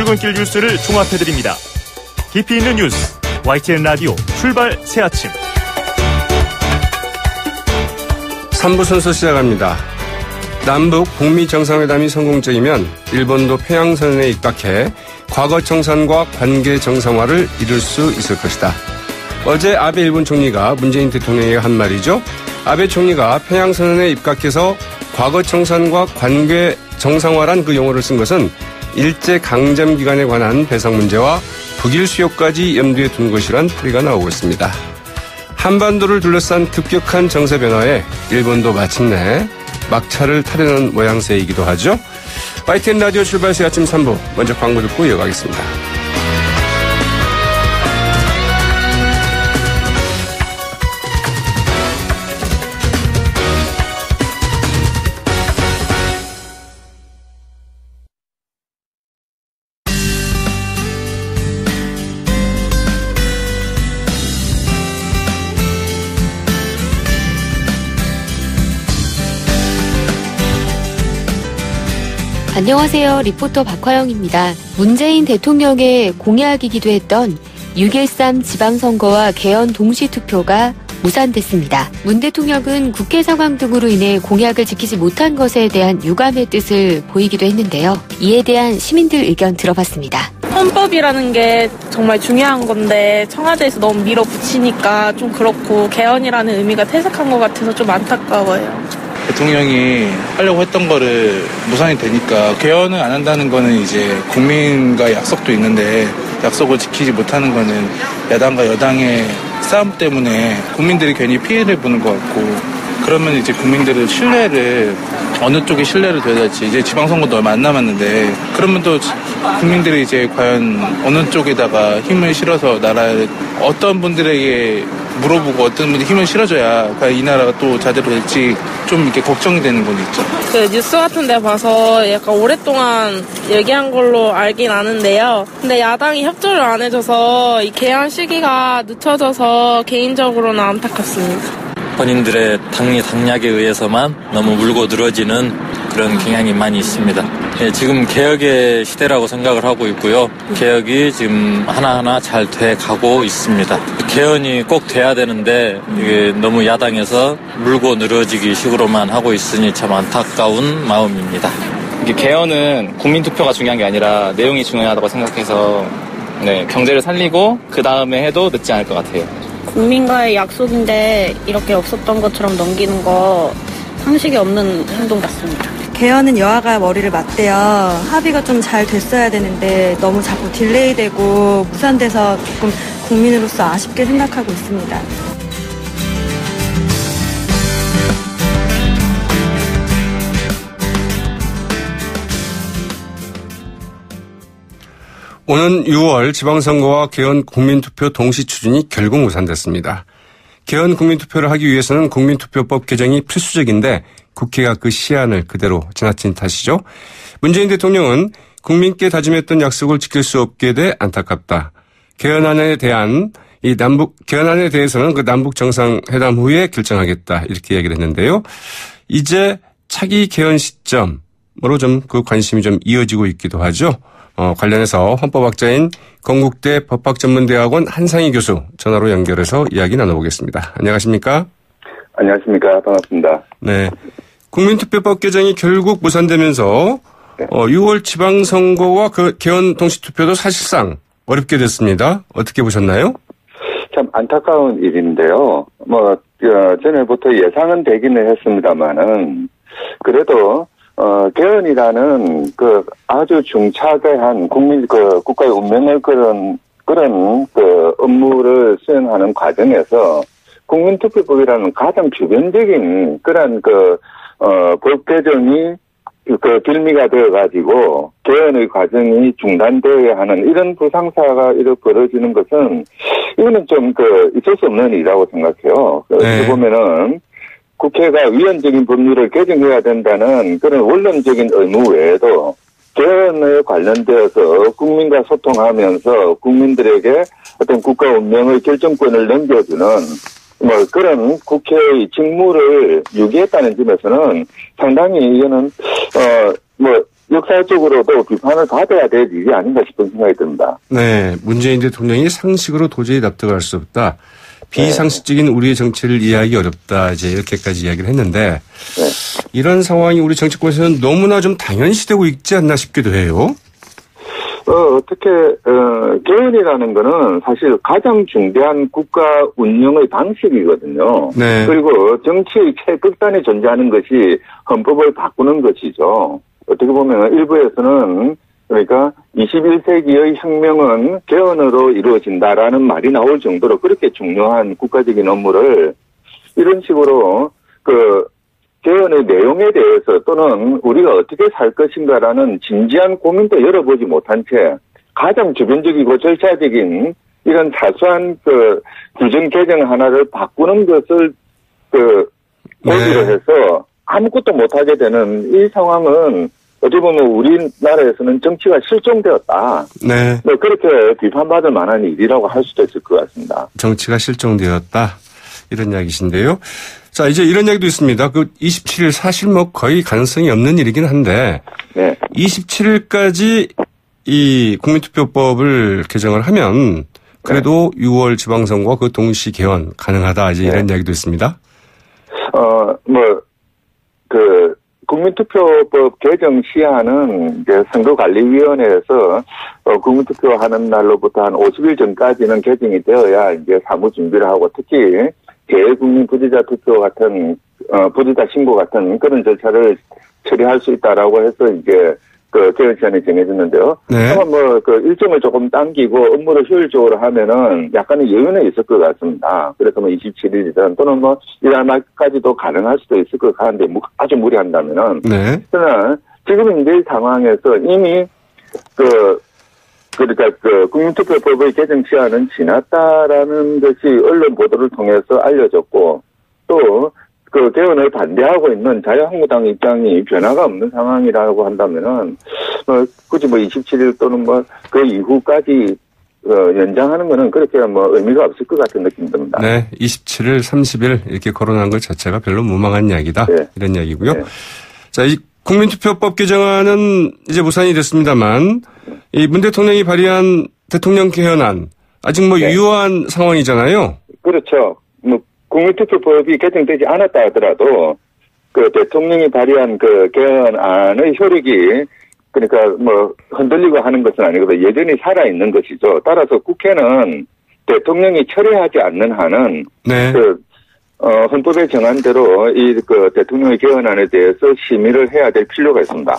출근길 뉴스를 종합해드립니다. 깊이 있는 뉴스, YTN 라디오 출발 새아침. 3부 순서 시작합니다. 남북 북미 정상회담이 성공적이면 일본도 평양선언에 입각해 과거 청산과 관계 정상화를 이룰 수 있을 것이다. 어제 아베 일본 총리가 문재인 대통령에게 한 말이죠. 아베 총리가 평양선언에 입각해서 과거 청산과 관계 정상화란 그 용어를 쓴 것은 일제강점기간에 관한 배상 문제와 북일 수요까지 염두에 둔 것이란 풀이가 나오고 있습니다. 한반도를 둘러싼 급격한 정세 변화에 일본도 마침내 막차를 타려는 모양새이기도 하죠. YTN 라디오 출발새 아침 3부, 먼저 광고 듣고 이어가겠습니다. 안녕하세요. 리포터 박화영입니다. 문재인 대통령의 공약이기도 했던 6.13 지방선거와 개헌 동시투표가 무산됐습니다. 문 대통령은 국회 상황 등으로 인해 공약을 지키지 못한 것에 대한 유감의 뜻을 보이기도 했는데요. 이에 대한 시민들 의견 들어봤습니다. 헌법이라는 게 정말 중요한 건데 청와대에서 너무 밀어붙이니까 좀 그렇고 개헌이라는 의미가 퇴색한 것 같아서 좀 안타까워요. 대통령이 하려고 했던 거를 무산이 되니까 개헌을 안 한다는 거는 이제 국민과 약속도 있는데 약속을 지키지 못하는 거는 야당과 여당의 싸움 때문에 국민들이 괜히 피해를 보는 것 같고, 그러면 이제 국민들은 신뢰를 어느 쪽에 신뢰를 둬야 될지, 이제 지방선거도 얼마 안 남았는데 그러면 또 국민들이 이제 과연 어느 쪽에다가 힘을 실어서 나라를 어떤 분들에게 물어보고 어떤 분이 힘을 실어줘야 이 나라가 또 제대로 될지 좀 이렇게 걱정이 되는 건 있죠. 그 뉴스 같은 데 봐서 약간 오랫동안 얘기한 걸로 알긴 아는데요. 근데 야당이 협조를 안 해줘서 이 개헌 시기가 늦춰져서 개인적으로는 안타깝습니다. 본인들의 당략에 의해서만 너무 물고 늘어지는 그런 경향이 많이 있습니다. 지금 개혁의 시대라고 생각을 하고 있고요. 개혁이 지금 하나하나 잘 돼가고 있습니다. 개헌이 꼭 돼야 되는데 이게 너무 야당에서 물고 늘어지기 식으로만 하고 있으니 참 안타까운 마음입니다. 이게 개헌은 국민투표가 중요한 게 아니라 내용이 중요하다고 생각해서 경제를 살리고 그 다음에 해도 늦지 않을 것 같아요. 국민과의 약속인데 이렇게 없었던 것처럼 넘기는 거 상식이 없는 행동 같습니다. 개헌은 여야가 머리를 맞대요. 합의가 좀 잘 됐어야 되는데 너무 자꾸 딜레이되고 무산돼서 조금 국민으로서 아쉽게 생각하고 있습니다. 오는 6월 지방선거와 개헌 국민투표 동시 추진이 결국 무산됐습니다. 개헌 국민투표를 하기 위해서는 국민투표법 개정이 필수적인데 국회가 그 시한을 그대로 지나친 탓이죠. 문재인 대통령은 국민께 다짐했던 약속을 지킬 수 없게 돼 안타깝다. 개헌안에 대해서는 그 남북 정상회담 후에 결정하겠다, 이렇게 얘기를 했는데요. 이제 차기 개헌 시점으로 좀 그 관심이 좀 이어지고 있기도 하죠. 관련해서 헌법학자인 건국대 법학전문대학원 한상희 교수 전화로 연결해서 이야기 나눠보겠습니다. 안녕하십니까? 안녕하십니까? 반갑습니다. 네. 국민투표법 개정이 결국 무산되면서 6월 지방선거와 그 개헌 동시투표도 사실상 어렵게 됐습니다. 어떻게 보셨나요? 참 안타까운 일인데요. 전에부터 예상은 되기는 했습니다만은 그래도 개헌이라는 그 아주 중차대한 국가의 운명을 그런 업무를 수행하는 과정에서 국민투표법이라는 가장 주변적인 그런 법 개정이 빌미가 되어가지고 개헌의 과정이 중단되어야 하는 이런 부상사가 이렇게 벌어지는 것은 이거는 좀 있을 수 없는 일이라고 생각해요. 그래서 보면은 국회가 위헌적인 법률을 개정해야 된다는 그런 원론적인 의무 외에도 개헌에 관련되어서 국민과 소통하면서 국민들에게 어떤 국가 운명의 결정권을 넘겨주는 그런 국회의 직무를 유기했다는 점에서는 상당히 이거는 역사적으로도 비판을 받아야 될 일이 아닌가 싶은 생각이 듭니다. 네, 문재인 대통령이 상식으로 도저히 납득할 수 없다. 비상식적인 우리의 정치를 이해하기 어렵다. 이제 이렇게까지 이야기를 했는데 이런 상황이 우리 정치권에서는 너무나 좀 당연시되고 있지 않나 싶기도 해요. 어떻게 개헌이라는 거는 사실 가장 중대한 국가 운영의 방식이거든요. 네. 그리고 정치의 최극단에 존재하는 것이 헌법을 바꾸는 것이죠. 어떻게 보면 일부에서는 그러니까 21세기의 혁명은 개헌으로 이루어진다라는 말이 나올 정도로 그렇게 중요한 국가적인 업무를 이런 식으로 개헌의 내용에 대해서 또는 우리가 어떻게 살 것인가라는 진지한 고민도 열어보지 못한 채 가장 주변적이고 절차적인 이런 사소한 규정 개정 하나를 바꾸는 것을 고지로 해서 아무것도 못하게 되는 이 상황은 어찌 보면 우리나라에서는 정치가 실종되었다. 네. 그렇게 비판받을 만한 일이라고 할 수도 있을 것 같습니다. 정치가 실종되었다. 이런 이야기신데요. 자, 이제 이런 이야기도 있습니다. 27일 사실 거의 가능성이 없는 일이긴 한데, 네. 27일까지 이 국민투표법을 개정을 하면 그래도 6월 지방선거와 그 동시 개헌 가능하다. 이제 이런 이야기도 있습니다. 국민투표법 개정 시한은 이제 선거관리위원회에서 국민투표하는 날로부터 한 50일 전까지는 개정이 되어야 이제 사무 준비를 하고 특히 재국민 부재자 투표 같은 부재자 신고 같은 그런 절차를 처리할 수 있다라고 해서 이제 개헌 시한이 정해졌는데요. 네. 아마 일정을 조금 당기고 업무를 효율적으로 하면은 약간의 여유는 있을 것 같습니다. 그래서 27일이든 또는 이달 말까지도 가능할 수도 있을 것 같은데 아주 무리한다면은. 네. 그러나 지금 이제 상황에서 이미 국민투표법의 개정 시한은 지났다라는 것이 언론 보도를 통해서 알려졌고 또 개헌을 반대하고 있는 자유한국당 입장이 변화가 없는 상황이라고 한다면은, 굳이 27일 또는 그 이후까지, 연장하는 거는 그렇게 의미가 없을 것 같은 느낌이 듭니다. 네. 27일, 30일 이렇게 거론한 것 자체가 별로 무망한 이야기다. 네. 이런 이야기고요. 네. 자, 이 국민투표법 개정안은 이제 무산이 됐습니다만, 이 문 대통령이 발의한 대통령 개헌안, 아직 유효한 상황이잖아요. 그렇죠. 국민투표법이 개정되지 않았다 하더라도 대통령이 발의한 개헌안의 효력이 그러니까 흔들리고 하는 것은 아니고 여전히 살아있는 것이죠. 따라서 국회는 대통령이 철회하지 않는 한은 네. 헌법에 정한 대로 이 대통령의 개헌안에 대해서 심의를 해야 될 필요가 있습니다.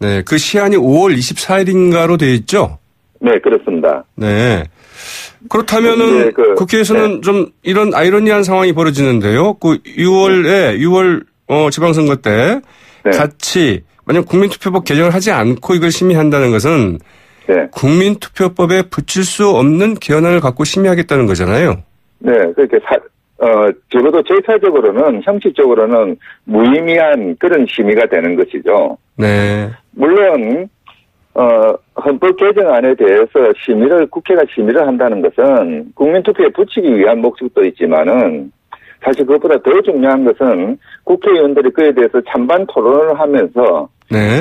네, 그 시한이 5월 24일인가로 되어 있죠? 네, 그렇습니다. 네. 그렇다면은 국회에서는 좀 이런 아이러니한 상황이 벌어지는데요. 6월 지방선거 때 같이 만약 국민투표법 개정을 하지 않고 이걸 심의한다는 것은 국민투표법에 붙일 수 없는 개헌안을 갖고 심의하겠다는 거잖아요. 네, 그렇게 적어도 절차적으로는 형식적으로는 무의미한 그런 심의가 되는 것이죠. 네. 물론 헌법 개정안에 대해서 국회가 심의를 한다는 것은 국민투표에 붙이기 위한 목적도 있지만은 사실 그것보다 더 중요한 것은 국회의원들이 그에 대해서 찬반 토론을 하면서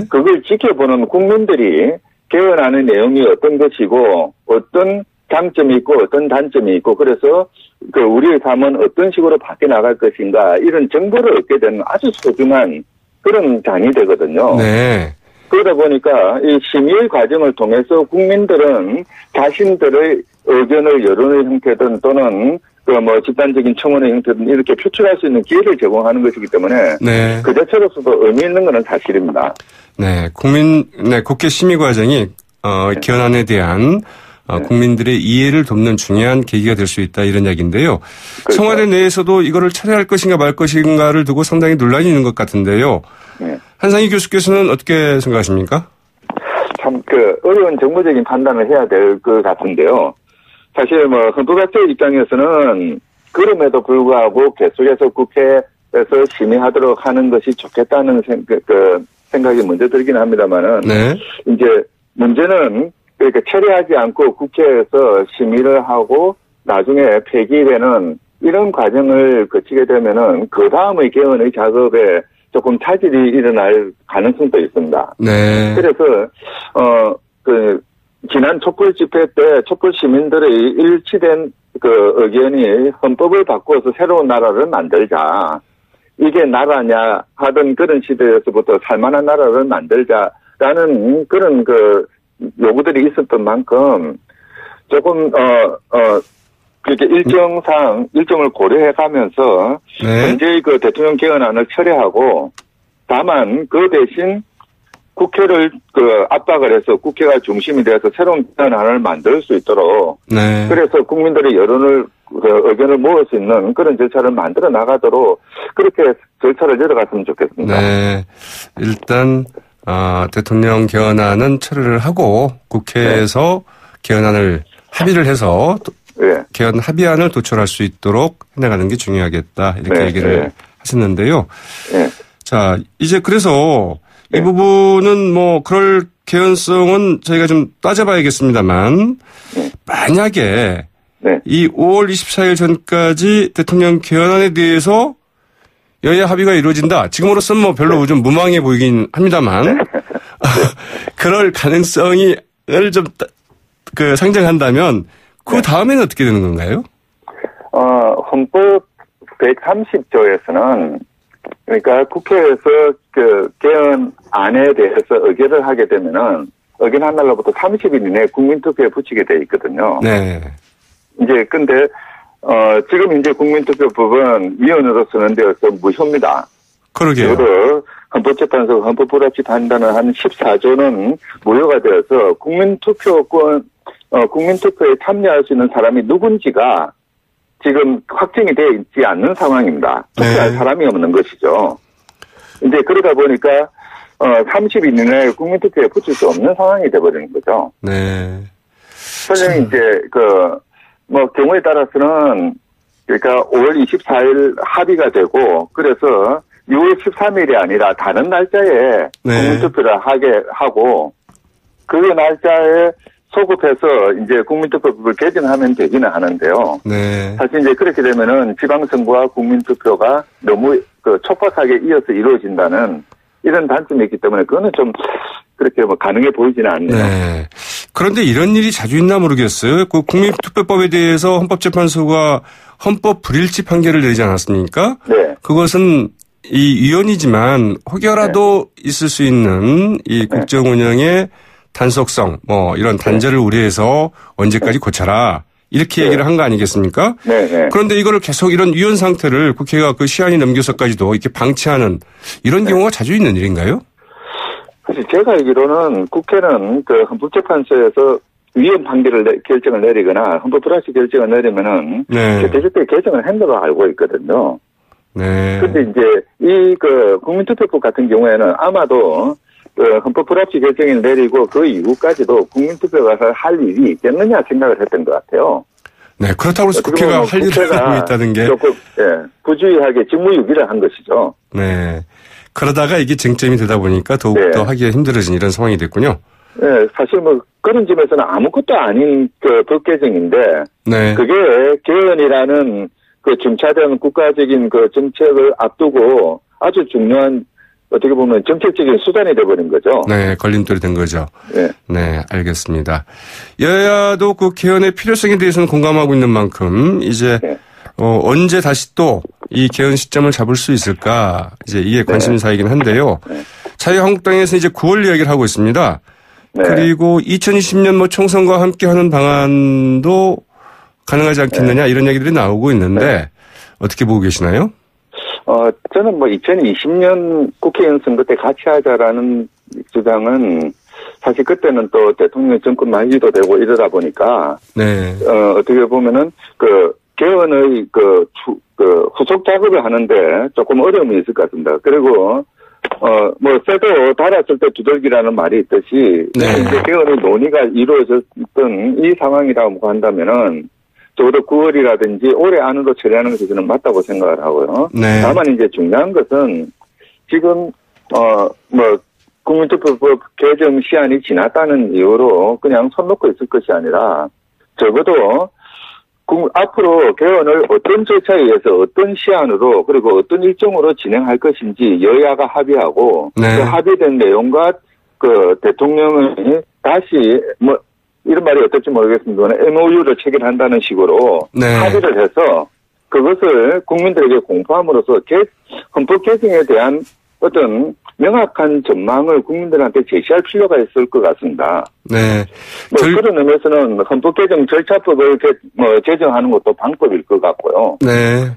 그걸 지켜보는 국민들이 개헌안의 내용이 어떤 것이고 어떤 장점이 있고 어떤 단점이 있고 그래서 우리의 삶은 어떤 식으로 바뀌어 나갈 것인가 이런 정보를 얻게 되는 아주 소중한 그런 장이 되거든요. 네. 그러다 보니까 이 심의 과정을 통해서 국민들은 자신들의 의견을 여론의 형태든 또는 집단적인 청원의 형태든 이렇게 표출할 수 있는 기회를 제공하는 것이기 때문에 그 자체로서도 의미 있는 것은 사실입니다. 네, 국회 심의 과정이 개헌안에 대한 국민들의 이해를 돕는 중요한 계기가 될 수 있다 이런 이야기인데요. 그렇죠. 청와대 내에서도 이거를 철회할 것인가 말 것인가를 두고 상당히 논란이 있는 것 같은데요. 한상희 교수께서는 어떻게 생각하십니까? 참 어려운 정무적인 판단을 해야 될 것 같은데요. 사실 헌법학자 입장에서는 그럼에도 불구하고 계속해서 국회에서 심의하도록 하는 것이 좋겠다는 생각이 먼저 들긴 합니다만은 이제 문제는 그러니까 철회하지 않고 국회에서 심의를 하고 나중에 폐기되는 이런 과정을 거치게 되면은 그 다음의 개헌의 작업에 조금 차질이 일어날 가능성도 있습니다. 네. 그래서 지난 촛불 집회 때 촛불 시민들의 일치된 그 의견이 헌법을 바꾸어서 새로운 나라를 만들자. 이게 나라냐 하던 그런 시대에서부터 살만한 나라를 만들자라는 그런 그 요구들이 있었던 만큼 조금 그렇게 일정을 고려해 가면서 네. 현재의 그 대통령 개헌안을 철회하고 다만 그 대신 국회를 그 압박을 해서 국회가 중심이 되어서 새로운 개헌안을 만들 수 있도록 네. 그래서 국민들의 여론을 의견을 모을 수 있는 그런 절차를 만들어 나가도록 그렇게 절차를 열어갔으면 좋겠습니다. 네. 일단 대통령 개헌안은 처리를 하고 국회에서 개헌안을 합의를 해서 네. 개헌 합의안을 도출할 수 있도록 해나가는 게 중요하겠다 이렇게 네. 얘기를 네. 하셨는데요. 네. 자, 이제 그래서 이 부분은 뭐 그럴 개연성은 저희가 좀 따져봐야겠습니다만 만약에 이 5월 24일 전까지 대통령 개헌안에 대해서 여야 합의가 이루어진다. 지금으로서는 뭐 별로 좀 무망해 보이긴 합니다만 그럴 가능성을 좀 그 상정한다면 그 다음에는 어떻게 되는 건가요? 헌법 130조에서는 그러니까 국회에서 그 개헌안에 대해서 의결을 하게 되면은 의견한 날로부터 30일 이내에 국민투표에 붙이게 돼 있거든요. 네. 이제 근데 지금 이제 국민투표법은 위헌으로 선언되어서 무효입니다. 그러게요. 그리고 헌법재판소가 헌법 불합치 판단을 한 14조는 무효가 되어서 국민투표에 참여할 수 있는 사람이 누군지가 지금 확정이 되어 있지 않는 상황입니다. 투표할 사람이 없는 것이죠. 이제 그러다 보니까 30일 이내에 국민투표에 붙일 수 없는 상황이 되어버리는 거죠. 네. 설령 이제 경우에 따라서는 그러니까 5월 24일 합의가 되고 그래서 6월 13일이 아니라 다른 날짜에 국민투표를 하게 하고 그 날짜에 소급해서 이제 국민투표법을 개정하면 되기는 하는데요. 네. 사실 이제 그렇게 되면은 지방선거와 국민투표가 너무 촉박하게 이어서 이루어진다는 이런 단점이 있기 때문에 그거는 좀 그렇게 가능해 보이지는 않네요. 네. 그런데 이런 일이 자주 있나 모르겠어요. 그 국민투표법에 대해서 헌법재판소가 헌법 불일치 판결을 내리지 않았습니까? 네. 그것은 이 위헌이지만 혹여라도 있을 수 있는 이 국정 운영의 단속성, 이런 단절을 우려해서 언제까지 고쳐라. 이렇게 얘기를 한 거 아니겠습니까? 네. 그런데 이거를 계속 이런 위헌 상태를 국회가 그 시한이 넘겨서까지도 이렇게 방치하는 이런 경우가 자주 있는 일인가요? 사실 제가 알기로는 국회는 그 헌법재판소에서 위헌 결정을 내리거나 헌법 불합치 결정을 내리면은 제때제때 개정을 한다고 알고 있거든요. 네. 근데 이제 이 국민투표법 같은 경우에는 아마도 헌법 불합치 결정을 내리고 그 이후까지도 국민투표가 할 일이 있겠느냐 생각을 했던 것 같아요. 네, 그렇다고 해서 국회가 할 일을 하고 있다는 게 조금 부주의하게 직무유기를 한 것이죠. 네, 그러다가 이게 쟁점이 되다 보니까 더욱더 하기가 힘들어진 이런 상황이 됐군요. 네, 사실 그런 점에서는 아무것도 아닌 법 개정인데 그게 개헌이라는 중차대한 국가적인 정책을 앞두고 아주 중요한 어떻게 보면 정책적인 수단이 돼버린 거죠. 네, 걸림돌이 된 거죠. 네, 알겠습니다. 여야도 그 개헌의 필요성에 대해서는 공감하고 있는 만큼 이제 언제 다시 또 이 개헌 시점을 잡을 수 있을까 이제 이게 관심사이긴 한데요. 자유한국당에서 이제 9월 이야기를 하고 있습니다. 그리고 2020년 총선과 함께하는 방안도 가능하지 않겠느냐 이런 얘기들이 나오고 있는데 어떻게 보고 계시나요? 저는 2020년 국회의원 선거 때 같이 하자라는 주장은 사실 그때는 또 대통령 정권 만기도 되고 이러다 보니까 어떻게 보면은 개헌의 후속 작업을 하는데 조금 어려움이 있을 것 같습니다. 그리고 쇠도 달았을 때 두들기라는 말이 있듯이 이제 개헌의 논의가 이루어졌던 이 상황이라고 한다면은 적어도 9월이라든지 올해 안으로 처리하는 것이 저는 맞다고 생각을 하고요. 다만 이제 중요한 것은 지금 국민투표법 개정 시한이 지났다는 이유로 그냥 손 놓고 있을 것이 아니라 적어도 앞으로 개헌을 어떤 절차에 의해서 어떤 시한으로 그리고 어떤 일정으로 진행할 것인지 여야가 합의하고 네. 그 합의된 내용과 그 대통령이 다시 뭐 이런 말이 어떨지 모르겠습니다만 MOU를 체결한다는 식으로 네. 합의를 해서 그것을 국민들에게 공포함으로써 헌법 개정에 대한 어떤 명확한 전망을 국민들한테 제시할 필요가 있을 것 같습니다. 네. 그런 의미에서는 헌법 개정 절차법을 제정하는 것도 방법일 것 같고요. 네.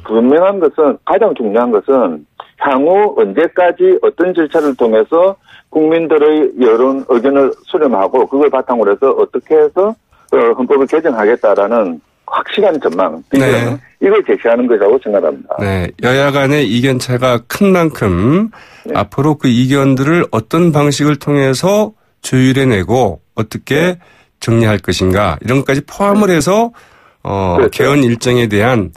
분명한 것은 가장 중요한 것은 향후 언제까지 어떤 절차를 통해서 국민들의 여론 의견을 수렴하고 그걸 바탕으로 해서 어떻게 해서 헌법을 개정하겠다라는 확실한 전망, 네. 이걸 제시하는 것이라고 생각합니다. 네, 여야 간의 이견 차가 큰 만큼 앞으로 그 이견들을 어떤 방식을 통해서 조율해내고 어떻게 정리할 것인가 이런 것까지 포함을 해서 그렇죠. 개헌 일정에 대한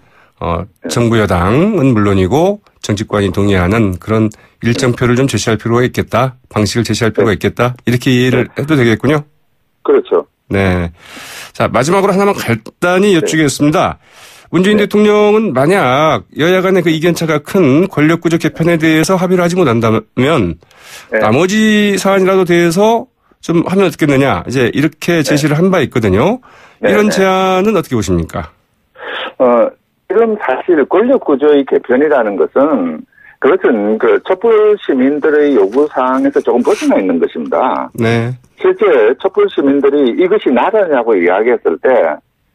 정부 여당은 물론이고 정치권이 동의하는 그런 일정표를 좀 제시할 필요가 있겠다. 방식을 제시할 필요가 있겠다. 이렇게 이해를 해도 되겠군요. 그렇죠. 네. 자, 마지막으로 하나만 간단히 여쭈겠습니다. 문재인 대통령은 만약 여야 간의 그 이견차가 큰 권력구조 개편에 대해서 합의를 하지 못한다면 나머지 사안이라도 대해서 좀 하면 어떻겠느냐. 이제 이렇게 제시를 한 바 있거든요. 이런 제안은 어떻게 보십니까? 지금 사실 권력구조의 개편이라는 것은 그것은 그 촛불 시민들의 요구사항에서 조금 벗어나 있는 것입니다. 네. 실제 촛불 시민들이 이것이 나라냐고 이야기했을 때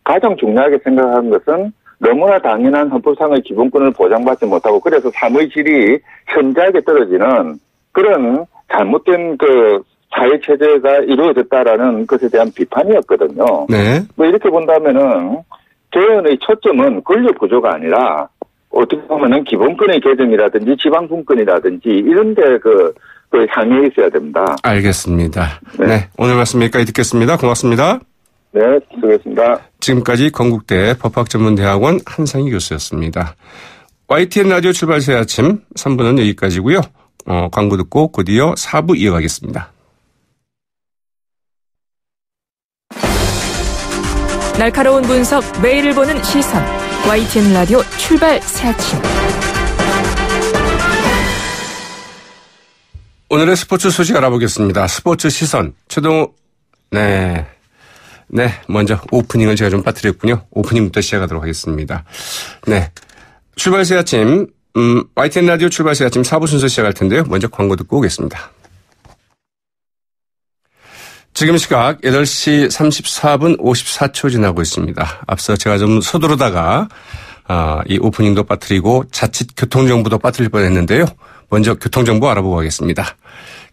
가장 중요하게 생각하는 것은 너무나 당연한 헌법상의 기본권을 보장받지 못하고 그래서 삶의 질이 현저하게 떨어지는 그런 잘못된 그 사회체제가 이루어졌다라는 것에 대한 비판이었거든요. 네. 이렇게 본다면은 개헌의 초점은 권력구조가 아니라 어떻게 보면은 기본권의 개정이라든지 지방분권이라든지 이런 데 그 향해 있어야 됩니다. 알겠습니다. 네. 오늘 말씀 여기까지 듣겠습니다. 고맙습니다. 네, 수고했습니다. 지금까지 건국대 법학전문대학원 한상희 교수였습니다. YTN 라디오 출발 새 아침 3부는 여기까지고요. 광고 듣고 곧이어 4부 이어가겠습니다. 날카로운 분석, 매일을 보는 시선. YTN 라디오 출발 새 아침. 오늘의 스포츠 소식 알아보겠습니다. 스포츠 시선. 최동호. 네. 먼저 오프닝을 제가 좀 빠뜨렸군요. 오프닝부터 시작하도록 하겠습니다. 네. 출발 새 아침. YTN 라디오 출발 새 아침 4부 순서 시작할 텐데요. 먼저 광고 듣고 오겠습니다. 지금 시각 8시 34분 54초 지나고 있습니다. 앞서 제가 좀 서두르다가 이 오프닝도 빠뜨리고 자칫 교통정보도 빠뜨릴 뻔했는데요. 먼저 교통정보 알아보고 가겠습니다.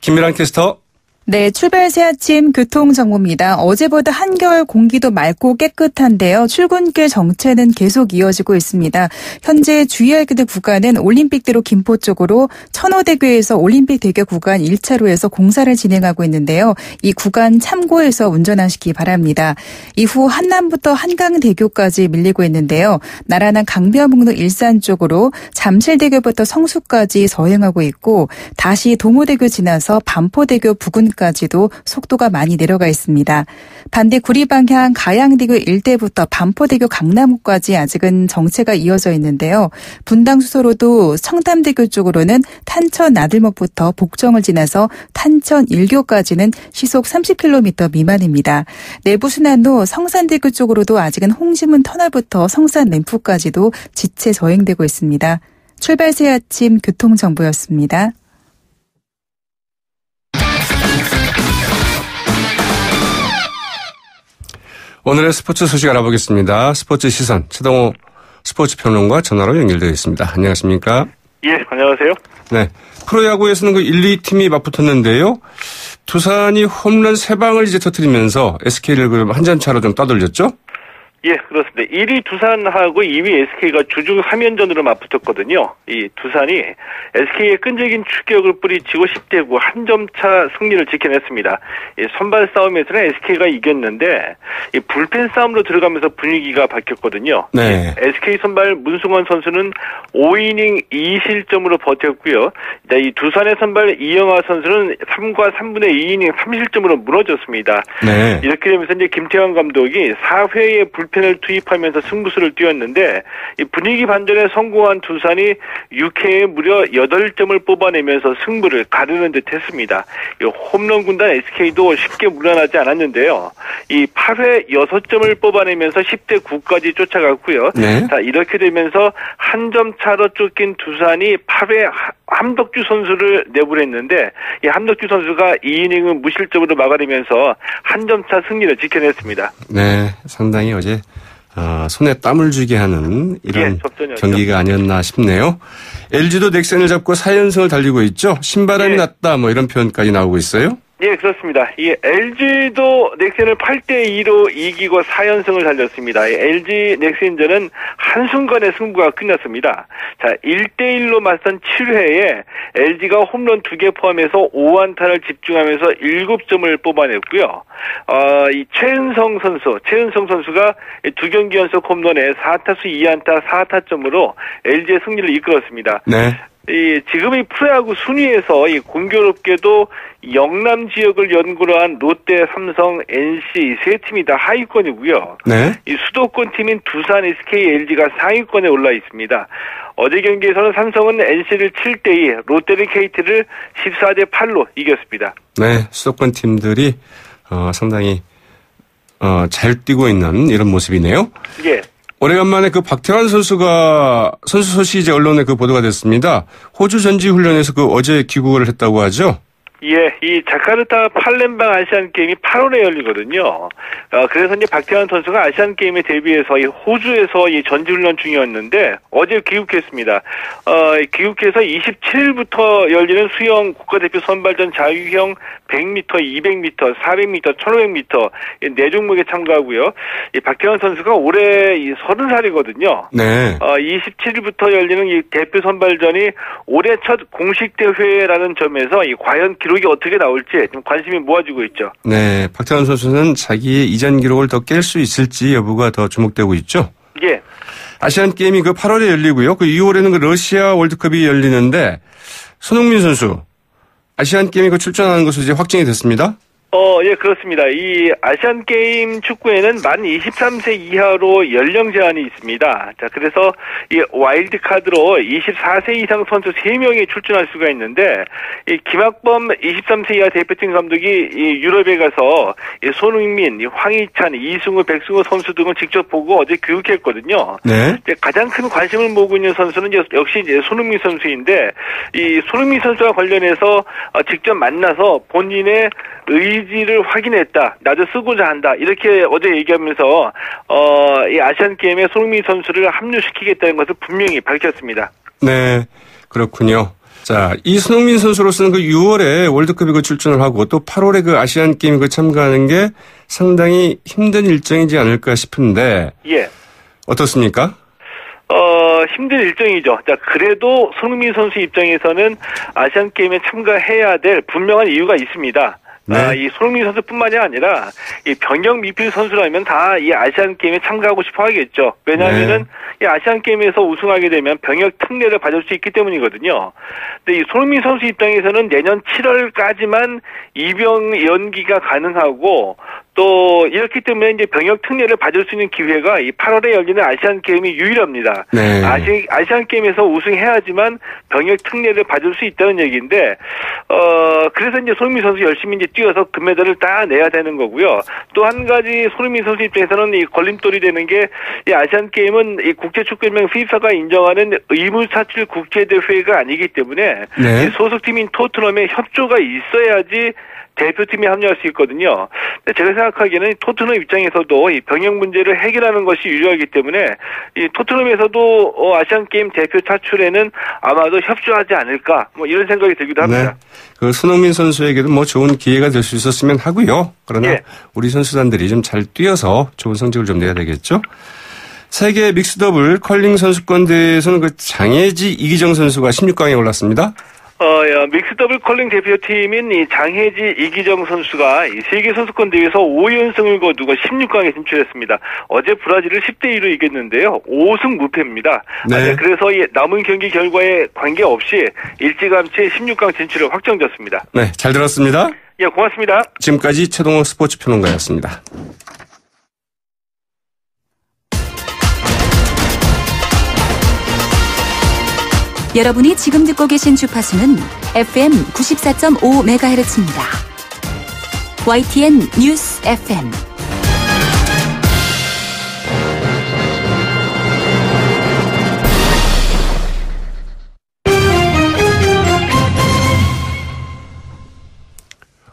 김미란 캐스터. 네, 출발 새 아침 교통정보입니다. 어제보다 한결 공기도 맑고 깨끗한데요. 출근길 정체는 계속 이어지고 있습니다. 현재 주의할 구간은 올림픽대로 김포 쪽으로 천호대교에서 올림픽대교 구간 1차로에서 공사를 진행하고 있는데요. 이 구간 참고해서 운전하시기 바랍니다. 이후 한남부터 한강대교까지 밀리고 있는데요. 나란한 강변북로 일산 쪽으로 잠실대교부터 성수까지 서행하고 있고 다시 동호대교 지나서 반포대교 부근까지도 속도가 많이 내려가 있습니다. 반대 구리 방향 가양대교 일대부터 반포대교 강남구까지 아직은 정체가 이어져 있는데요. 분당 수서로도 청담대교 쪽으로는 탄천 나들목부터 복정을 지나서 탄천 일교까지는 시속 30km 미만입니다. 내부순환로 성산대교 쪽으로도 아직은 홍지문 터널부터 성산 램프까지도 지체 저행되고 있습니다. 출발 새 아침 교통정보였습니다. 오늘의 스포츠 소식 알아보겠습니다. 스포츠 시선 최동호 스포츠 평론가 전화로 연결되어 있습니다. 안녕하십니까? 예, 안녕하세요. 네, 프로야구에서는 그 1, 2팀이 맞붙었는데요. 두산이 홈런 3방을 이제 터뜨리면서 SK를 한 점 차로 좀 따돌렸죠? 예, 그렇습니다. 1위 두산하고 2위 SK가 주중 3연전으로 맞붙었거든요. 이 두산이 SK의 끈질긴 추격을 뿌리치고 10대 9 한 점 차 승리를 지켜냈습니다. 이 선발 싸움에서는 SK가 이겼는데 이 불펜 싸움으로 들어가면서 분위기가 바뀌었거든요. 네. SK 선발 문승원 선수는 5이닝 2실점으로 버텼고요. 이 두산의 선발 이영하 선수는 3과 3분의 2이닝 3실점으로 무너졌습니다. 네. 이렇게 되면서 이제 김태환 감독이 4회에 불펜을 투입하면서 승부수를 띄웠는데 이 분위기 반전에 성공한 두산이 6회에 무려 8점을 뽑아내면서 승부를 가르는 듯 했습니다. 이 홈런 군단 SK도 쉽게 물러나지 않았는데요. 이 8회 6점을 뽑아내면서 10대 9까지 쫓아갔고요. 네. 자, 이렇게 되면서 한 점 차로 쫓긴 두산이 8회 함덕주 선수를 내보냈는데 이 함덕주 선수가 2이닝은 무실점으로 막아내면서 한 점 차 승리를 지켜냈습니다. 네, 상당히 어제 손에 땀을 쥐게 하는 이런 경기가 아니었나 싶네요. LG도 넥센을 잡고 4연승을 달리고 있죠. 신바람이 났다 뭐 이런 표현까지 나오고 있어요. 예, 그렇습니다. 이 LG도 넥센을 8대2로 이기고 4연승을 달렸습니다. 이 LG 넥센전은 한순간에 승부가 끝났습니다. 자, 1대1로 맞선 7회에 LG가 홈런 2개 포함해서 5안타를 집중하면서 7점을 뽑아냈고요. 이 최은성 선수가 2경기 연속 홈런에 4타수 2안타 4타점으로 LG의 승리를 이끌었습니다. 네. 지금 이 프로야구 순위에서 이 공교롭게도 영남 지역을 연구로 한 롯데, 삼성, NC 세 팀이 다 하위권이고요. 네. 이 수도권 팀인 두산, SK, LG가 상위권에 올라 있습니다. 어제 경기에서는 삼성은 NC를 7대2, 롯데는 KT를 14대8로 이겼습니다. 네, 수도권 팀들이 상당히 잘 뛰고 있는 이런 모습이네요. 예. 오래간만에 그 박태환 선수가 선수 소식이 이제 언론에 그 보도가 됐습니다. 호주 전지 훈련에서 어제 귀국을 했다고 하죠. 예, 이 자카르타 팔렘방 아시안 게임이 8월에 열리거든요. 그래서 이제 박태환 선수가 아시안 게임에 대비해서 이 호주에서 이 전지훈련 중이었는데 어제 귀국했습니다. 귀국해서 27일부터 열리는 수영 국가대표 선발전 자유형 100m, 200m, 400m, 1500m 네 종목에 참가하고요. 이 박태환 선수가 올해 30살이거든요. 네. 27일부터 열리는 이 대표 선발전이 올해 첫 공식 대회라는 점에서 이 과연 기록이 어떻게 나올지 좀 관심이 모아지고 있죠. 네, 박태환 선수는 자기의 이전 기록을 더 깰 수 있을지 여부가 더 주목되고 있죠. 예. 아시안 게임이 8월에 열리고요. 6월에는 러시아 월드컵이 열리는데 손흥민 선수 아시안 게임에 출전하는 것으로 이제 확정이 됐습니다. 예, 그렇습니다. 이 아시안 게임 축구에는 만 23세 이하로 연령 제한이 있습니다. 자, 그래서 이 와일드 카드로 24세 이상 선수 3명이 출전할 수가 있는데 이 김학범 23세 이하 대표팀 감독이 이 유럽에 가서 이 손흥민, 이 황희찬, 이승우, 백승호 선수 등을 직접 보고 어제 교육했거든요. 네. 가장 큰 관심을 모으고 있는 선수는 역시 이제 손흥민 선수인데 이 손흥민 선수와 관련해서 직접 만나서 본인의 의지를 확인했다. 나도 쓰고자 한다. 이렇게 어제 얘기하면서 이 아시안 게임에 손흥민 선수를 합류시키겠다는 것을 분명히 밝혔습니다. 네, 그렇군요. 자, 이 손흥민 선수로서는 6월에 월드컵에 출전을 하고 또 8월에 아시안 게임에 참가하는 게 상당히 힘든 일정이지 않을까 싶은데. 예. 어떻습니까? 힘든 일정이죠. 자, 그래도 손흥민 선수 입장에서는 아시안 게임에 참가해야 될 분명한 이유가 있습니다. 네. 이 손흥민 선수뿐만이 아니라 이 병역 미필 선수라면 다 이 아시안 게임에 참가하고 싶어 하겠죠. 왜냐하면은 이 아시안 게임에서 우승하게 되면 병역 특례를 받을 수 있기 때문이거든요. 근데 이 손흥민 선수 입장에서는 내년 7월까지만 입영 연기가 가능하고 또 이렇기 때문에 이제 병역 특례를 받을 수 있는 기회가 이 8월에 열리는 아시안 게임이 유일합니다. 네. 아시안 게임에서 우승해야지만 병역 특례를 받을 수 있다는 얘기인데 그래서 이제 손흥민 선수 열심히 이제 뛰어서 금메달을 따내야 되는 거고요. 또 한 가지 손흥민 선수 입장에서는 이 걸림돌이 되는 게 이 아시안 게임은 이 국제축구연맹 FIFA가 인정하는 의무사출 국제대회가 아니기 때문에 네. 이 소속팀인 토트넘의 협조가 있어야지 대표팀에 합류할 수 있거든요. 근데 제가 생각하기에는 토트넘 입장에서도 이 병역 문제를 해결하는 것이 유리하기 때문에 이 토트넘에서도 아시안 게임 대표 차출에는 아마도 협조하지 않을까 뭐 이런 생각이 들기도 합니다. 네. 손흥민 선수에게도 좋은 기회가 될 수 있었으면 하고요. 그러나 예. 우리 선수단들이 좀 잘 뛰어서 좋은 성적을 좀 내야 되겠죠. 세계 믹스더블 컬링 선수권 대회에서는 장혜지, 이기정 선수가 16강에 올랐습니다. 믹스더블 컬링 대표팀인 이 장혜지, 이기정 선수가 이 세계 선수권 대회에서 5연승을 거두고 16강에 진출했습니다. 어제 브라질을 10대2로 이겼는데요. 5승 무패입니다. 네. 그래서 이 남은 경기 결과에 관계없이 일찌감치 16강 진출을 확정졌습니다. 네, 잘 들었습니다. 예, 고맙습니다. 지금까지 최동호 스포츠 평론가였습니다. 여러분이 지금 듣고 계신 주파수는 FM 94.5MHz입니다. YTN 뉴스 FM.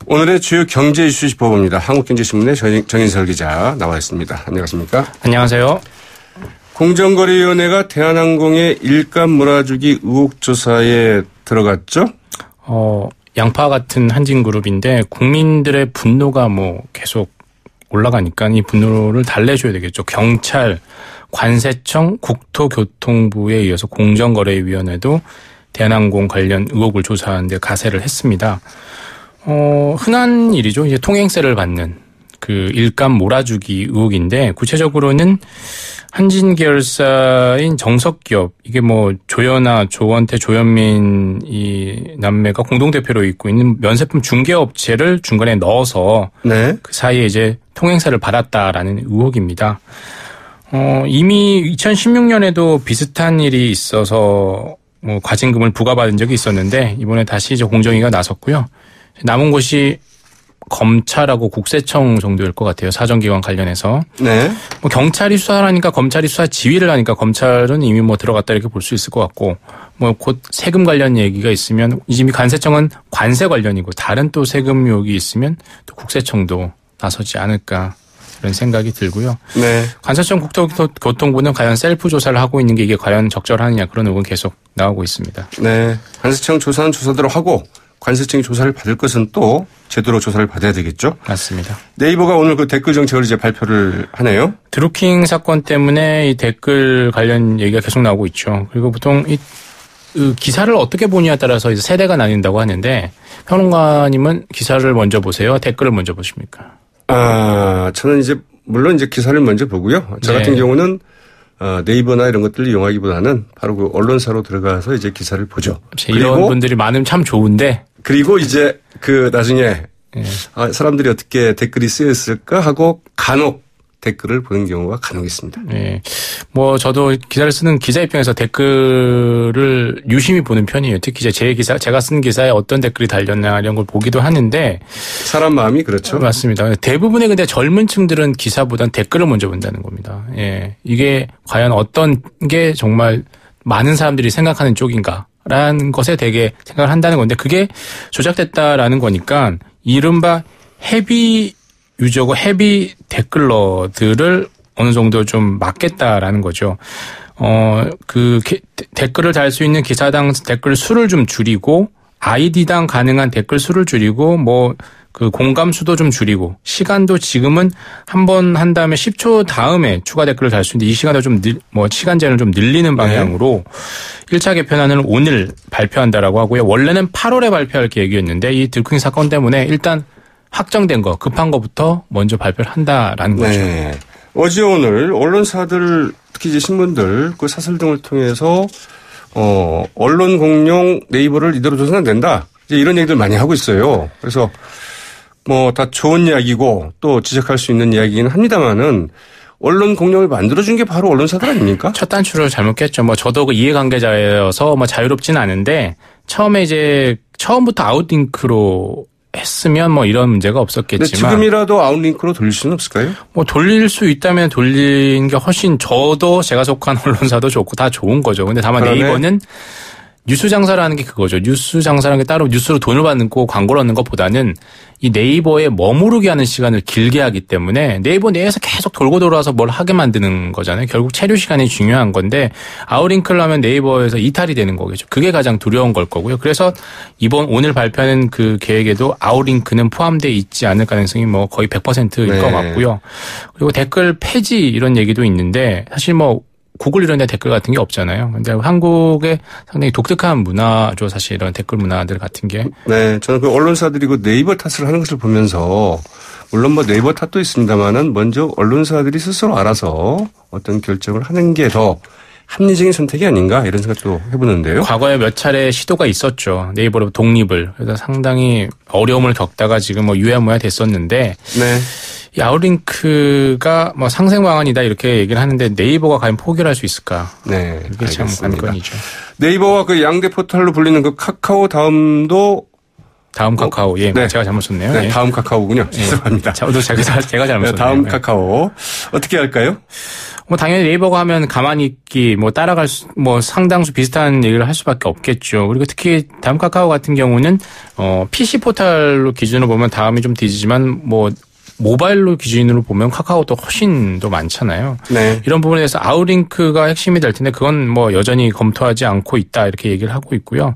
오늘의 주요 경제 이슈 짚어봅니다. 한국경제신문의 정인설 기자 나와 있습니다. 안녕하십니까? 안녕하세요. 공정거래위원회가 대한항공의 일감 몰아주기 의혹 조사에 들어갔죠? 양파 같은 한진그룹인데 국민들의 분노가 계속 올라가니까 이 분노를 달래줘야 되겠죠. 경찰, 관세청, 국토교통부에 이어서 공정거래위원회도 대한항공 관련 의혹을 조사하는 데 가세를 했습니다. 흔한 일이죠. 이제 통행세를 받는 그 일감 몰아주기 의혹인데 구체적으로는 한진 계열사인 정석기업, 이게 조연아, 조원태, 조현민 이 남매가 공동대표로 있고 있는 면세품 중개업체를 중간에 넣어서 네. 그 사이에 이제 통행세를 받았다라는 의혹입니다. 이미 2016년에도 비슷한 일이 있어서 과징금을 부과받은 적이 있었는데 이번에 다시 이제 공정위가 나섰고요. 남은 곳이 검찰하고 국세청 정도일 것 같아요. 사정기관 관련해서. 네. 경찰이 수사를 하니까 검찰이 수사 지휘를 하니까 검찰은 이미 들어갔다 이렇게 볼 수 있을 것 같고, 곧 세금 관련 얘기가 있으면 이미 관세청은 관세 관련이고 다른 또 세금 의혹이 있으면 또 국세청도 나서지 않을까 그런 생각이 들고요. 네. 관세청 국토교통부는 과연 셀프 조사를 하고 있는 게 이게 과연 적절하느냐 그런 의혹은 계속 나오고 있습니다. 네. 관세청 조사는 조사대로 하고 관세청이 조사를 받을 것은 또 제대로 조사를 받아야 되겠죠? 맞습니다. 네이버가 오늘 그 댓글 정책을 이제 발표를 하네요. 드루킹 사건 때문에 이 댓글 관련 얘기가 계속 나오고 있죠. 그리고 보통 이 기사를 어떻게 보냐에 따라서 이제 세대가 나뉜다고 하는데 평론가님은 기사를 먼저 보세요? 댓글을 먼저 보십니까? 저는 물론 이제 기사를 먼저 보고요. 저 같은 경우는 네이버나 이런 것들을 이용하기보다는 바로 그 언론사로 들어가서 이제 기사를 보죠. 이런 분들이 많으면 참 좋은데. 그리고 이제 나중에 사람들이 어떻게 댓글이 쓰였을까 하고 간혹 댓글을 보는 경우가 간혹 있습니다. 네. 저도 기사를 쓰는 기자 입장에서 댓글을 유심히 보는 편이에요. 특히 제가 쓴 기사에 어떤 댓글이 달렸나 이런 걸 보기도 하는데. 사람 마음이 그렇죠. 맞습니다. 대부분의 근데 젊은 층들은 기사보단 댓글을 먼저 본다는 겁니다. 예. 이게 과연 어떤 게 정말 많은 사람들이 생각하는 쪽인가. 라는 것에 되게 생각을 한다는 건데 그게 조작됐다라는 거니까 이른바 헤비 유저고 헤비 댓글러들을 어느 정도 좀 막겠다라는 거죠. 댓글을 달 수 있는 기사당 댓글 수를 좀 줄이고 아이디당 가능한 댓글 수를 줄이고 공감 수도 좀 줄이고 시간도 지금은 한 번 한 다음에 10초 다음에 추가 댓글을 달 수 있는데 이 시간을 좀 시간제를 좀 늘리는 방향으로 1차 개편안을 오늘 발표한다라고 하고요. 원래는 8월에 발표할 계획이었는데 이 드루킹 사건 때문에 일단 확정된 거, 급한 거부터 먼저 발표를 한다라는 거죠. 네. 어제 오늘 언론사들, 특히 이제 신문들, 그 사설 등을 통해서, 언론 공용 네이버를 이대로 둬서는 안 된다. 이제 이런 얘기들 많이 하고 있어요. 그래서 다 좋은 이야기고 또 지적할 수 있는 이야기는 합니다만은 언론 공룡을 만들어준 게 바로 언론사들 아닙니까? 첫 단추를 잘못 깼죠. 저도 그 이해관계자여서 자유롭진 않은데 처음부터 아웃링크로 했으면 이런 문제가 없었겠지만. 지금이라도 아웃링크로 돌릴 수는 없을까요? 돌릴 수 있다면 돌리는 게 훨씬 저도 제가 속한 언론사도 좋고 다 좋은 거죠. 근데 다만 네이버는 뉴스 장사라는 게 그거죠. 뉴스 장사라는 게 따로 뉴스로 돈을 받고 광고를 얻는 것보다는 이 네이버에 머무르게 하는 시간을 길게 하기 때문에 네이버 내에서 계속 돌고 돌아서 뭘 하게 만드는 거잖아요. 결국 체류 시간이 중요한 건데 아웃링크를 하면 네이버에서 이탈이 되는 거겠죠. 그게 가장 두려운 걸 거고요. 그래서 오늘 발표하는 그 계획에도 아웃링크는 포함되어 있지 않을 가능성이 거의 100%일 것 같고요. 그리고 댓글 폐지 이런 얘기도 있는데 사실 구글 이런 데 댓글 같은 게 없잖아요. 근데 한국의 상당히 독특한 문화죠. 사실 이런 댓글 문화들 같은 게. 네. 저는 그 언론사들이 그 네이버 탓을 하는 것을 보면서 물론 네이버 탓도 있습니다만은 먼저 언론사들이 스스로 알아서 어떤 결정을 하는 게 더 합리적인 선택이 아닌가 이런 생각도 해보는데요. 과거에 몇 차례 시도가 있었죠. 네이버로 독립을. 그래서 상당히 어려움을 겪다가 지금 유야무야 됐었는데. 네. 이 아웃링크가 뭐 상생 방안이다 이렇게 얘기를 하는데 네이버가 과연 포기를 할 수 있을까? 네, 이게 참 관건이죠. 네이버와 그 양대 포털로 불리는 그 카카오 다음도 다음 카카오. 예, 네. 제가 잘못 썼네요. 네, 예. 다음 카카오군요. 죄송합니다. 저도 제가 잘못 썼네요. 다음 카카오. 어떻게 할까요? 뭐 당연히 네이버가 하면 가만히 있기, 뭐 따라갈 수, 뭐 상당수 비슷한 얘기를 할 수밖에 없겠죠. 그리고 특히 다음 카카오 같은 경우는 PC 포털로 기준으로 보면 다음이 좀 뒤지지만 뭐 모바일로 기준으로 보면 카카오도 훨씬 더 많잖아요. 네. 이런 부분에 대해서 아웃링크가 핵심이 될 텐데 그건 뭐 여전히 검토하지 않고 있다 이렇게 얘기를 하고 있고요.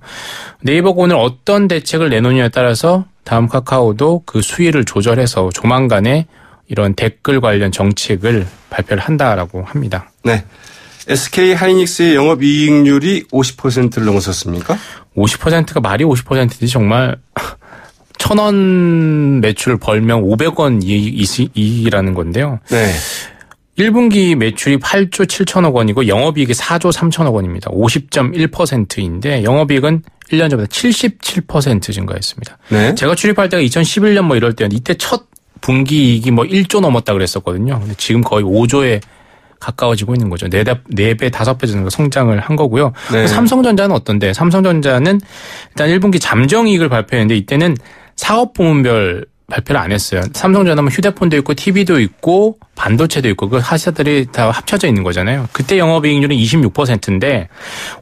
네이버가 오늘 어떤 대책을 내놓느냐에 따라서 다음 카카오도 그 수위를 조절해서 조만간에 이런 댓글 관련 정책을 발표를 한다라고 합니다. 네. SK 하이닉스의 영업이익률이 50%를 넘어섰습니까? 50%가 말이 50%인지 정말 1,000원 매출을 벌면 500원 이익이라는 건데요. 네. 1분기 매출이 8조 7천억 원이고 영업이익이 4조 3천억 원입니다. 50.1%인데 영업이익은 1년 전보다 77% 증가했습니다. 네. 제가 출입할 때가 2011년 뭐 이럴 때였는데 이때 첫 분기 이익이 뭐 1조 넘었다 그랬었거든요. 근데 지금 거의 5조에 가까워지고 있는 거죠. 4배, 5배 정도 성장을 한 거고요. 네. 삼성전자는 어떤데? 삼성전자는 일단 1분기 잠정이익을 발표했는데 이때는 사업부문별 발표를 안 했어요. 삼성전자는 휴대폰도 있고 TV도 있고 반도체도 있고 그 회사들이 다 합쳐져 있는 거잖아요. 그때 영업이익률은 26%인데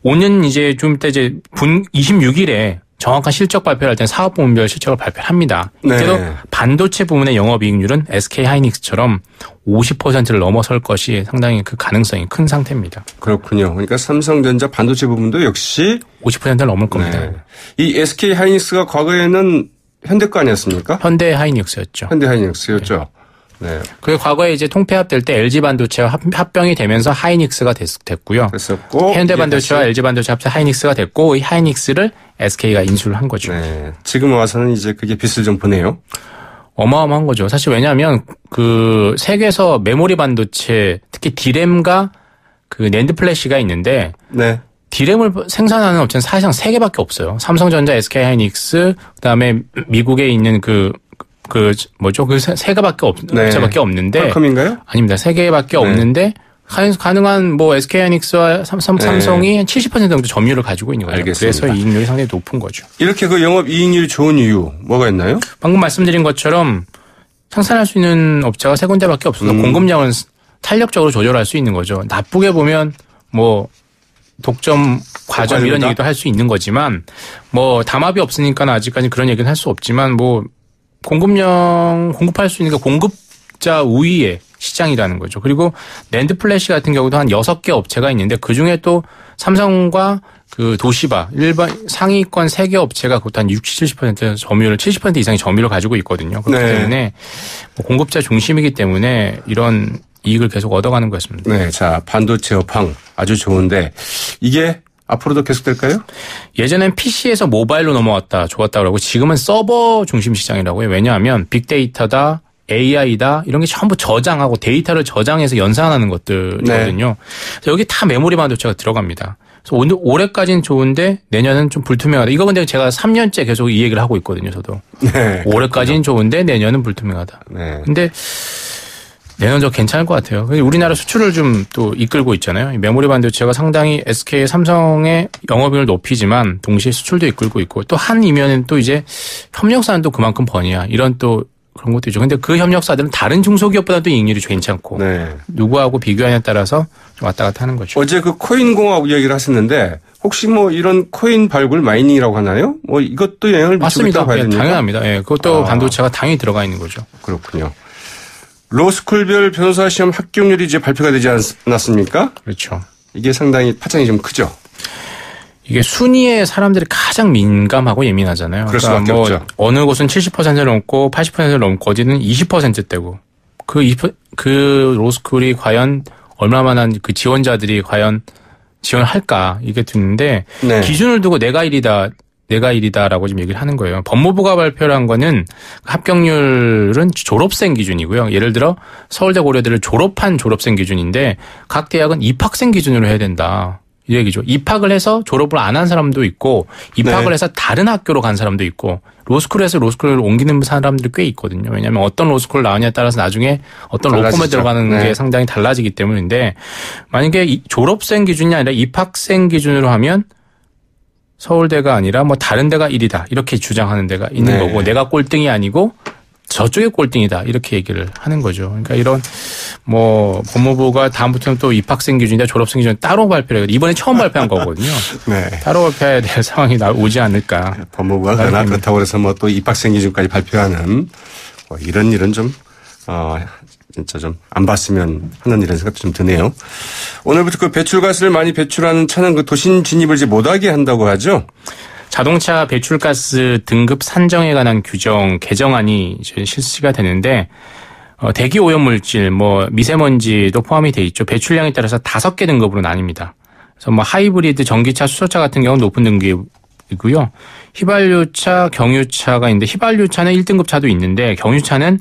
오는 이제 좀 이따 이제 26일에 정확한 실적 발표를 할 때는 사업부문별 실적을 발표를 합니다. 이때도 네. 반도체 부문의 영업이익률은 SK 하이닉스처럼 50%를 넘어설 것이 상당히 그 가능성이 큰 상태입니다. 그렇군요. 그러니까 삼성전자 반도체 부분도 역시 50%를 넘을 겁니다. 네. 이 SK 하이닉스가 과거에는 현대 거 아니었습니까? 현대 하이닉스였죠. 현대 하이닉스였죠. 네. 그게 과거에 이제 통폐합될 때 LG 반도체와 합병이 되면서 하이닉스가 됐고요. 됐었고 현대 반도체와 LG 반도체 합쳐 하이닉스가 됐고 이 하이닉스를 SK가 인수를 한 거죠. 네. 지금 와서는 이제 그게 빚을 좀 보네요. 어마어마한 거죠. 사실 왜냐하면 그 세계에서 메모리 반도체 특히 D램과 그 낸드 플래시가 있는데 네. D램을 생산하는 업체는 사실상 3개밖에 없어요. 삼성전자, SK 하이닉스, 그다음에 미국에 있는 그 세 개밖에 업체밖에 없는데. 퀄컴인가요? 아닙니다. 3개밖에 없는데 가능한 뭐 SK 하이닉스와 삼성이 70% 정도 점유율을 가지고 있는 거죠. 알겠습니다. 그래서 이익률이 상당히 높은 거죠. 이렇게 그 영업 이익률이 좋은 이유 뭐가 있나요? 방금 말씀드린 것처럼 생산할 수 있는 업체가 3군데밖에 없어서 공급량은 탄력적으로 조절할 수 있는 거죠. 나쁘게 보면 뭐 독점 과점 이런 얘기도 할 수 있는 거지만 뭐 담합이 없으니까 아직까지 그런 얘기는 할 수 없지만 뭐 공급할 수 있는 게 공급자 우위의 시장이라는 거죠. 그리고 낸드 플래시 같은 경우도 한 6개 업체가 있는데 그중에 또 삼성과 그 도시바 일반 상위권 3개 업체가 그것도 한 60, 70% 점유율을 70% 이상의 점유율을 가지고 있거든요. 그렇기 때문에 뭐 공급자 중심이기 때문에 이런 이익을 계속 얻어가는 것입니다. 네, 자 반도체 업황 아주 좋은데 이게 앞으로도 계속될까요? 예전엔 PC에서 모바일로 넘어왔다 좋았다 그러고 지금은 서버 중심 시장이라고 해요. 왜냐하면 빅데이터다 AI다 이런 게 전부 저장하고 데이터를 저장해서 연산하는 것들이거든요. 네. 그래서 여기 다 메모리 반도체가 들어갑니다. 그래서 올해까지는 좋은데 내년은 좀 불투명하다. 이거 근데 제가 3년째 계속 이 얘기를 하고 있거든요. 저도. 네, 올해까지는 좋은데 내년은 불투명하다. 네. 근데 내년 저 괜찮을 것 같아요. 우리나라 수출을 좀 또 이끌고 있잖아요. 메모리 반도체가 상당히 SK, 삼성의 영업이익을 높이지만 동시에 수출도 이끌고 있고 또 한 이면은 또 이제 협력사는 또 그만큼 버니야. 이런 또 그런 것도 있죠. 근데 그 협력사들은 다른 중소기업보다 또 이익률이 괜찮고 네. 누구하고 비교하냐에 따라서 좀 왔다 갔다 하는 거죠. 어제 그 코인공학 이야기를 하셨는데 혹시 뭐 이런 코인 발굴 마이닝이라고 하나요? 뭐 이것도 영향을 미치고 있다고 봐야 됩니까? 당연합니다. 예, 그것도 반도체가 당연히 들어가 있는 거죠. 그렇군요. 로스쿨별 변호사 시험 합격률이 이제 발표가 되지 않았습니까? 그렇죠. 이게 상당히 파장이 좀 크죠. 이게 순위에 사람들이 가장 민감하고 예민하잖아요. 그럴 수밖에 뭐 없죠. 어느 곳은 70%를 넘고 80%를 넘고 어디는 20%대고 그 로스쿨이 과연 얼마만한 그 지원자들이 과연 지원을 할까 이게 듣는데 네. 기준을 두고 내가 1위다라고 지금 얘기를 하는 거예요. 법무부가 발표를 한 거는 합격률은 졸업생 기준이고요. 예를 들어 서울대 고려대를 졸업한 졸업생 기준인데 각 대학은 입학생 기준으로 해야 된다. 이 얘기죠. 입학을 해서 졸업을 안 한 사람도 있고 입학을 네. 해서 다른 학교로 간 사람도 있고 로스쿨에서 로스쿨을 옮기는 사람들이 꽤 있거든요. 왜냐하면 어떤 로스쿨 나오냐에 따라서 나중에 어떤 로펌에 들어가는 네. 게 상당히 달라지기 때문인데 만약에 졸업생 기준이 아니라 입학생 기준으로 하면 서울대가 아니라 뭐 다른 데가 1위다 이렇게 주장하는 데가 있는 네. 거고 내가 꼴등이 아니고 저쪽이 꼴등이다 이렇게 얘기를 하는 거죠. 그러니까 이런 뭐 법무부가 다음부터는 또 입학생 기준이나 졸업생 기준 따로 발표를 해요. 이번에 처음 발표한 거거든요. 네. 따로 발표해야 될 상황이 오지 않을까. 법무부가 그러나 그렇다고 해서 뭐 또 입학생 기준까지 발표하는 뭐 이런 일은 좀 진짜 좀 안 봤으면 하는 이런 생각도 좀 드네요. 오늘부터 그 배출가스를 많이 배출하는 차는 그 도심 진입을 이제 못하게 한다고 하죠. 자동차 배출가스 등급 산정에 관한 규정 개정안이 이제 실시가 되는데 대기 오염 물질, 뭐 미세먼지도 포함이 돼 있죠. 배출량에 따라서 5개 등급으로 나뉩니다. 그래서 뭐 하이브리드, 전기차, 수소차 같은 경우는 높은 등급이고요. 휘발유차, 경유차가 있는데 휘발유차는 1등급 차도 있는데 경유차는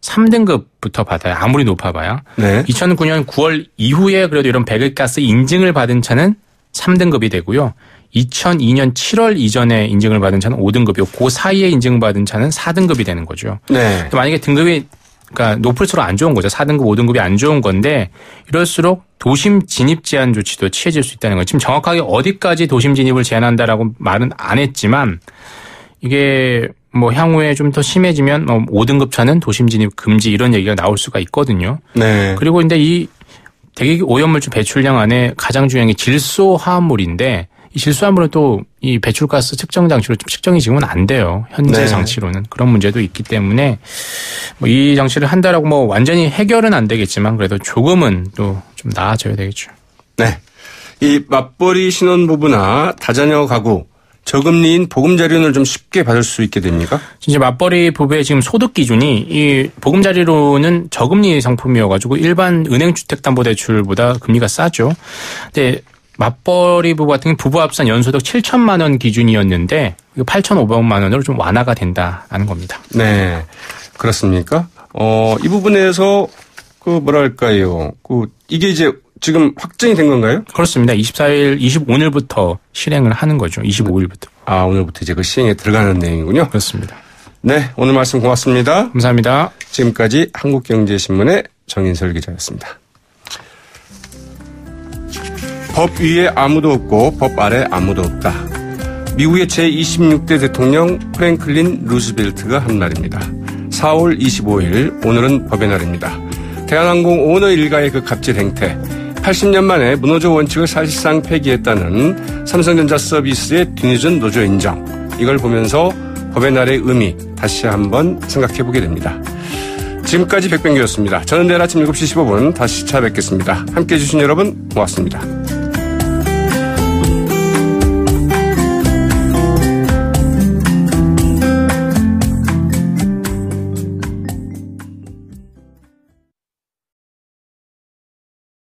3등급부터 받아요. 아무리 높아봐야. 네. 2009년 9월 이후에 그래도 이런 배기가스 인증을 받은 차는 3등급이 되고요. 2002년 7월 이전에 인증을 받은 차는 5등급이고 그 사이에 인증받은 차는 4등급이 되는 거죠. 네. 만약에 등급이 그러니까 높을수록 안 좋은 거죠. 4등급, 5등급이 안 좋은 건데 이럴수록 도심 진입 제한 조치도 취해질 수 있다는 거예요. 지금 정확하게 어디까지 도심 진입을 제한한다라고 말은 안 했지만 이게 뭐 향후에 좀 더 심해지면 5등급 차는 도심 진입 금지 이런 얘기가 나올 수가 있거든요. 네. 그리고 근데 이 대기 오염물질 배출량 안에 가장 중요한 게 질소 화합물인데 이 질소화물은 또 이 배출가스 측정 장치로 좀 측정이 지금은 안 돼요. 현재 네. 장치로는. 그런 문제도 있기 때문에 뭐 이 장치를 한다라고 뭐 완전히 해결은 안 되겠지만 그래도 조금은 또 좀 나아져야 되겠죠. 네. 이 맞벌이 신혼부부나 다자녀 가구 저금리인 보금자리론을 좀 쉽게 받을 수 있게 됩니까? 이제 맞벌이 부부의 지금 소득 기준이 이 보금자리론은 저금리 상품이어가지고 일반 은행주택담보대출보다 금리가 싸죠. 근데 맞벌이 부부 같은 경우 부부 합산 연소득 7천만 원 기준이었는데 8,500만 원으로 좀 완화가 된다는 겁니다. 네, 그렇습니까? 이 부분에서 그 뭐랄까요? 이게 이제 지금 확정이 된 건가요? 그렇습니다. 24일, 25일부터 실행을 하는 거죠. 25일부터. 아, 오늘부터 이제 그 시행에 들어가는 내용이군요. 그렇습니다. 네, 오늘 말씀 고맙습니다. 감사합니다. 지금까지 한국경제신문의 정인설 기자였습니다. 법 위에 아무도 없고 법 아래 아무도 없다. 미국의 제26대 대통령 프랭클린 루스벨트가 한 말입니다. 4월 25일 오늘은 법의 날입니다. 대한항공 오너 일가의 그 갑질 행태, 80년 만에 문호조 원칙을 사실상 폐기했다는 삼성전자 서비스의 뒤늦은 노조 인정, 이걸 보면서 법의 날의 의미 다시 한번 생각해보게 됩니다. 지금까지 백병규였습니다. 저는 내일 아침 7시 15분 다시 찾아뵙겠습니다. 함께해 주신 여러분 고맙습니다.